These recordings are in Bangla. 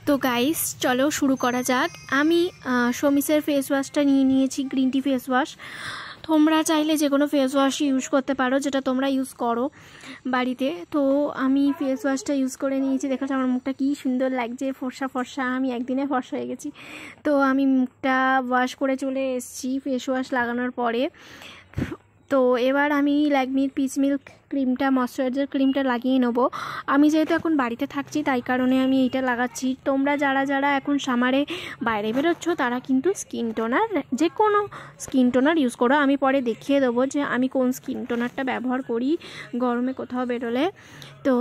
তো গাইস চলো শুরু করা যাক। আমি শমিসের ফেস ওয়াশটা নিয়ে নিয়েছি, গ্রিন টি ফেস ওয়াশ। তোমরা চাইলে যে কোনো ফেস ওয়াশই ইউজ করতে পারো, যেটা তোমরা ইউজ করো বাড়িতে। তো আমি ফেস ওয়াশটা ইউজ করে নিয়েছি। দেখো আমার মুখটা কী সুন্দর লাগছে, ফর্সা ফর্সা। আমি একদিনে ফর্সা হয়ে গেছি। তো আমি মুখটা ওয়াশ করে চলে এসেছি ফেস ওয়াশ লাগানোর পরে। তো এবার আমি ল্যাকমির পিচ মিল্ক ক্রিমটা, ময়শ্চারাইজার ক্রিমটা লাগিয়ে নেবো। আমি যেহেতু এখন বাড়িতে থাকছি তাই কারণে আমি এইটা লাগাচ্ছি। তোমরা যারা এখন সামারে বাইরে বেরোচ্ছ তারা কিন্তু স্কিন টোনার, যে কোনো স্কিন টোনার ইউজ করো। আমি পরে দেখিয়ে দেবো যে আমি কোন স্কিন টোনারটা ব্যবহার করি গরমে কোথাও বেরোলে। তো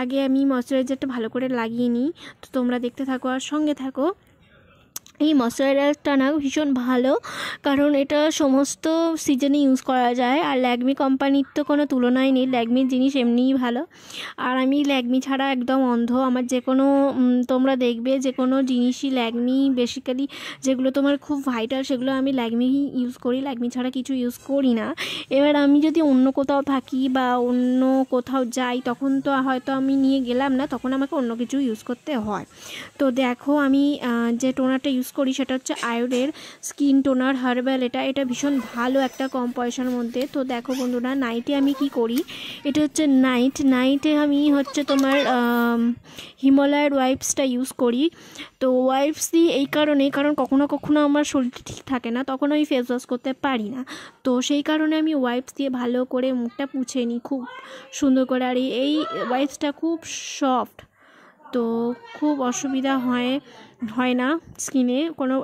আগে আমি ময়শ্চারাইজারটা ভালো করে লাগিয়ে নিই। তো তোমরা দেখতে থাকো আর সঙ্গে থাকো। এই ময়শ্চারাইজারটা না ভীষণ ভালো, কারণ এটা সমস্ত সিজনে ইউজ করা যায়। আর ল্যাকমি কোম্পানির তো কোনো তুলনাই নেই, ল্যাকমির জিনিস এমনিই ভালো। আর আমি ল্যাকমি ছাড়া একদম অন্ধ। আমার যে কোনো তোমরা দেখবে যে কোনো জিনিসই ল্যাকমি, বেসিক্যালি যেগুলো তোমার খুব ভাইটাল সেগুলো আমি ল্যাকমি ইউজ করি, ল্যাকমি ছাড়া কিছু ইউজ করি না। এবার আমি যদি অন্য কোথাও থাকি বা অন্য কোথাও যাই তখন তো হয়তো আমি নিয়ে গেলাম না, তখন আমাকে অন্য কিছু ইউজ করতে হয়। তো দেখো আমি যে টোনারটা ইউজ করি সেটা হচ্ছে আয়োডের স্কিন টোনার হার্বাল। এটা ভীষণ ভালো একটা কম পয়সার মধ্যে। তো দেখো বন্ধুরা, নাইটে আমি কি করি, এটা হচ্ছে নাইটে আমি হচ্ছে তোমার হিমালয়ের ওয়াইপসটা ইউজ করি। তো ওয়াইপস দিই এই কারণ কখনো আমার শরীরটা ঠিক থাকে না, তখন আমি ফেস ওয়াশ করতে পারি না। তো সেই কারণে আমি ওয়াইপস দিয়ে ভালো করে মুখটা পুছে নিই খুব সুন্দর করে। আর এই ওয়াইপসটা খুব সফট, তো খুব অসুবিধা হয় না, স্কিনে কোনো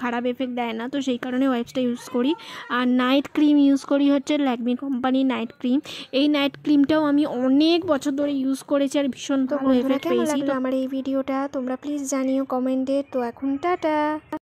খারাপ এফেক্ট দেয় না। তো সেই কারণে ওয়াইপসটা ইউজ করি। আর নাইট ক্রিম ইউজ করি হচ্ছে ল্যাকমি কোম্পানির নাইট ক্রিম। এই নাইট ক্রিমটাও আমি অনেক বছর ধরে ইউজ করেছি আর ভীষণ ভালো এফেক্ট পেয়েছি। আমার এই ভিডিওটা তোমরা প্লিজ জানিও কমেন্টে। তো এখন টাটা।